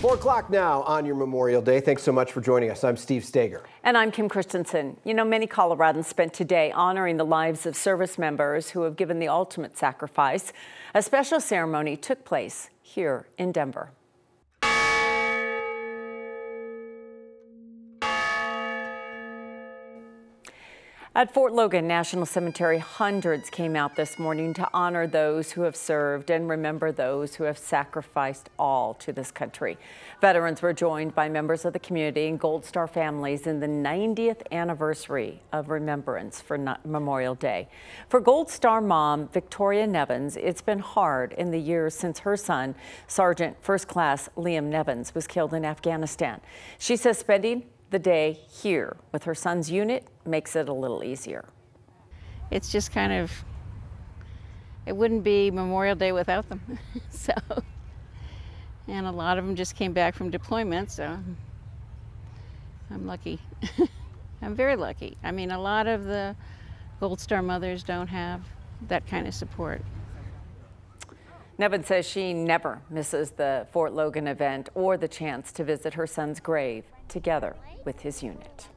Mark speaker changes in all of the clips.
Speaker 1: 4 o'clock now on your Memorial Day. Thanks so much for joining us. I'm Steve Stager.
Speaker 2: And I'm Kim Christensen. You know, many Coloradans spent today honoring the lives of service members who have given the ultimate sacrifice. A special ceremony took place here in Denver. At Fort Logan National Cemetery, hundreds came out this morning to honor those who have served and remember those who have sacrificed all to this country. Veterans were joined by members of the community and Gold Star families in the 90th anniversary of Remembrance for Memorial Day. For Gold Star mom Victoria Nevins, it's been hard in the years since her son, Sergeant First Class Liam Nevins, was killed in Afghanistan. She says spending the day here with her son's unit makes it a little easier.
Speaker 3: It's just kind of, it wouldn't be Memorial Day without them. So, and a lot of them just came back from deployment, so I'm lucky. I'm very lucky. I mean, a lot of the Gold Star mothers don't have that kind of support.
Speaker 2: Nevin says she never misses the Fort Logan event or the chance to visit her son's grave together with his unit.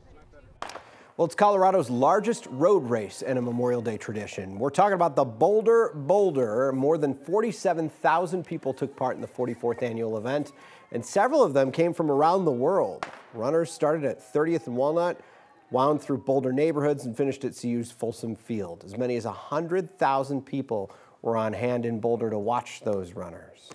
Speaker 1: Well, it's Colorado's largest road race and a Memorial Day tradition. We're talking about the Bolder Boulder. More than 47,000 people took part in the 44th annual event, and several of them came from around the world. Runners started at 30th and Walnut, wound through Boulder neighborhoods, and finished at CU's Folsom Field. As many as 100,000 people were on hand in Boulder to watch those runners.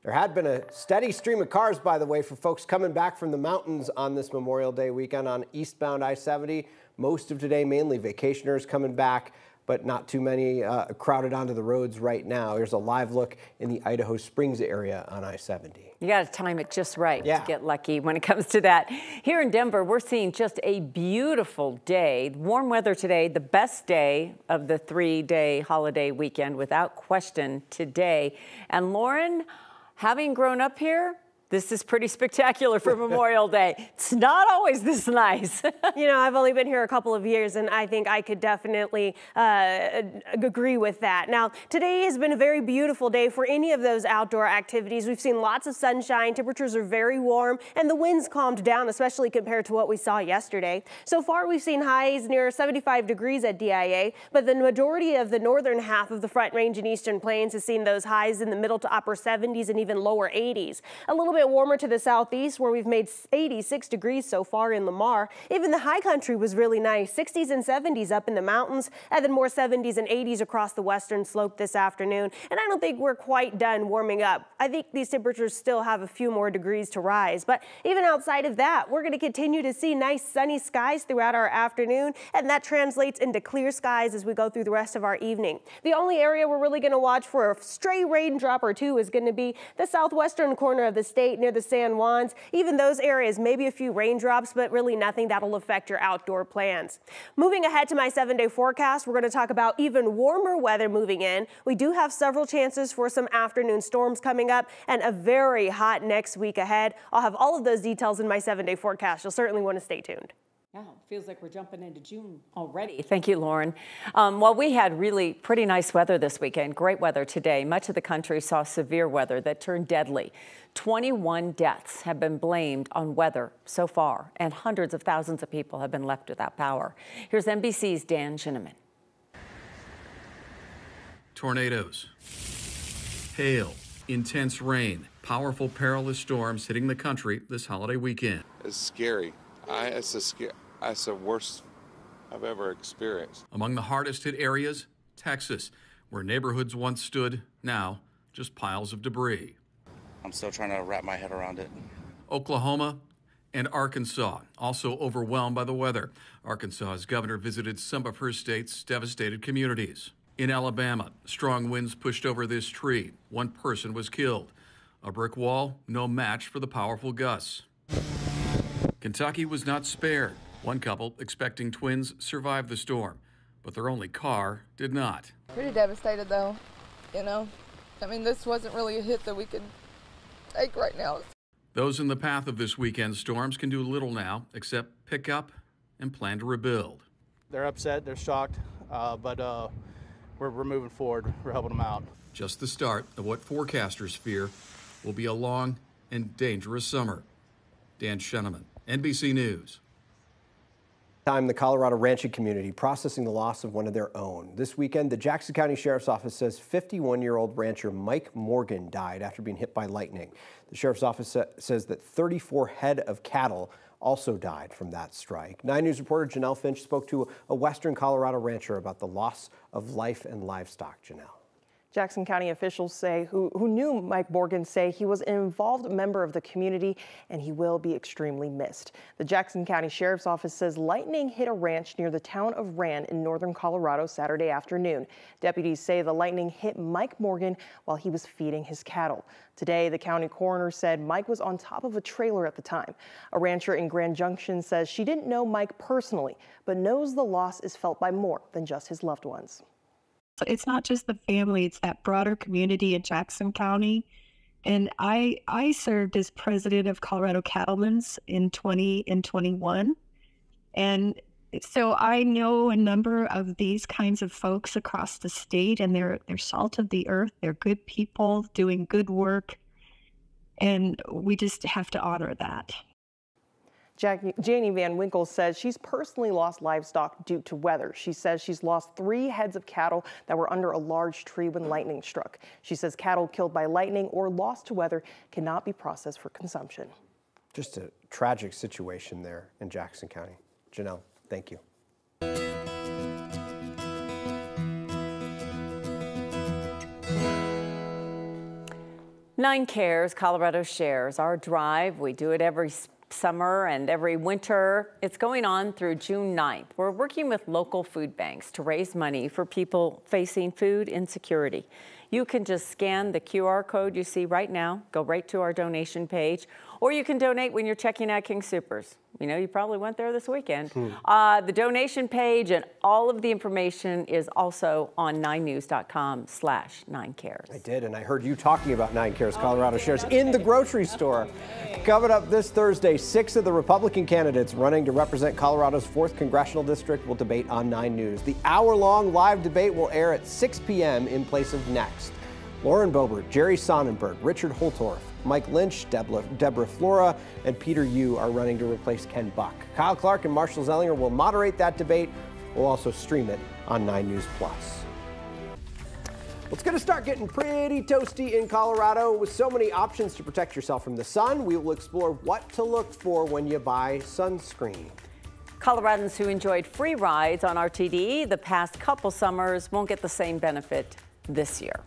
Speaker 1: There had been a steady stream of cars, by the way, for folks coming back from the mountains on this Memorial Day weekend on eastbound I-70. Most of today, mainly vacationers coming back, but not too many crowded onto the roads right now. Here's a live look in the Idaho Springs area on I-70.
Speaker 2: You got to time it just right to get lucky when it comes to that. Here in Denver, we're seeing just a beautiful day. Warm weather today, the best day of the 3-day holiday weekend, without question today. And Lauren, having grown up here, this is pretty spectacular for Memorial Day. It's not always this nice.
Speaker 4: You know, I've only been here a couple of years, and I think I could definitely agree with that. Now, today has been a very beautiful day for any of those outdoor activities. We've seen lots of sunshine, temperatures are very warm, and the winds calmed down, especially compared to what we saw yesterday. So far, we've seen highs near 75 degrees at DIA, but the majority of the northern half of the Front Range and Eastern Plains has seen those highs in the middle to upper 70s and even lower 80s. A little bit warmer to the southeast, where we've made 86 degrees so far in Lamar. Even the high country was really nice, 60s and 70s up in the mountains, and then more 70s and 80s across the western slope this afternoon. And I don't think we're quite done warming up. I think these temperatures still have a few more degrees to rise. But even outside of that, we're going to continue to see nice sunny skies throughout our afternoon, and that translates into clear skies as we go through the rest of our evening. The only area we're really going to watch for a stray raindrop or two is going to be the southwestern corner of the state near the San Juans. Even those areas, maybe a few raindrops, but really nothing that'll affect your outdoor plans. Moving ahead to my 7-day forecast, we're going to talk about even warmer weather moving in. We do have several chances for some afternoon storms coming up and a very hot next week ahead. I'll have all of those details in my 7-day forecast. You'll certainly want to stay tuned.
Speaker 2: Yeah, feels like we're jumping into June already. Thank you, Lauren. Well, we had really pretty nice weather this weekend, great weather today. Much of the country saw severe weather that turned deadly. 21 deaths have been blamed on weather so far, and hundreds of thousands of people have been left without power. Here's NBC's Dan Shinneman.
Speaker 5: Tornadoes, hail, intense rain, powerful perilous storms hitting the country this holiday weekend.
Speaker 6: It's scary. It's the worst I've ever experienced.
Speaker 5: Among the hardest hit areas, Texas, where neighborhoods once stood, now just piles of debris.
Speaker 7: I'm still trying to wrap my head around it.
Speaker 5: Oklahoma and Arkansas, also overwhelmed by the weather. Arkansas's governor visited some of her state's devastated communities. In Alabama, strong winds pushed over this tree. One person was killed. A brick wall, no match for the powerful gusts. Kentucky was not spared. One couple, expecting twins, survived the storm, but their only car did not.
Speaker 8: Pretty devastated, though, you know. I mean, this wasn't really a hit that we could take right now.
Speaker 5: Those in the path of this weekend's storms can do little now except pick up and plan to rebuild.
Speaker 9: They're upset, they're shocked, but we're moving forward. We're helping them out.
Speaker 5: Just the start of what forecasters fear will be a long and dangerous summer. Dan Scheneman, NBC News.
Speaker 1: The Colorado ranching community processing the loss of one of their own. This weekend, the Jackson County Sheriff's Office says 51-year-old rancher Mike Morgan died after being hit by lightning. The Sheriff's Office says that 34 head of cattle also died from that strike. 9 News reporter Janelle Finch spoke to a western Colorado rancher about the loss of life and livestock. Janelle.
Speaker 10: Jackson County officials say who knew Mike Morgan say he was an involved member of the community and he will be extremely missed. The Jackson County Sheriff's Office says lightning hit a ranch near the town of Rand in northern Colorado Saturday afternoon. Deputies say the lightning hit Mike Morgan while he was feeding his cattle. Today, the county coroner said Mike was on top of a trailer at the time. A rancher in Grand Junction says she didn't know Mike personally, but knows the loss is felt by more than just his loved ones.
Speaker 11: It's not just the family, it's that broader community in Jackson County. And I served as president of Colorado Cattlemen's in 2021. And so I know a number of these kinds of folks across the state, and they're salt of the earth. They're good people doing good work. And we just have to honor that.
Speaker 10: Janie Van Winkle says she's personally lost livestock due to weather. She says she's lost 3 heads of cattle that were under a large tree when lightning struck. She says cattle killed by lightning or lost to weather cannot be processed for consumption.
Speaker 1: Just a tragic situation there in Jackson County. Janelle, thank you.
Speaker 2: Nine Cares, Colorado shares our drive. We do it every summer and every winter. It's going on through June 9th. We're working with local food banks to raise money for people facing food insecurity. You can just scan the QR code you see right now, go right to our donation page, or you can donate when you're checking out King Soopers. You know, you probably went there this weekend. The donation page and all of the information is also on 9news.com/9cares.
Speaker 1: I did, and I heard you talking about 9 Cares Colorado shares in the grocery store. Coming up this Thursday, 6 of the Republican candidates running to represent Colorado's 4th congressional district will debate on 9 News. The hour-long live debate will air at 6 p.m. in place of Next. Lauren Boebert, Jerry Sonnenberg, Richard Holtorf, Mike Lynch, Deborah Flora, and Peter Yu are running to replace Ken Buck. Kyle Clark and Marshall Zellinger will moderate that debate. We'll also stream it on 9 News Plus. It's going to start getting pretty toasty in Colorado. With so many options to protect yourself from the sun, we will explore what to look for when you buy sunscreen.
Speaker 2: Coloradans who enjoyed free rides on RTD the past couple summers won't get the same benefit this year.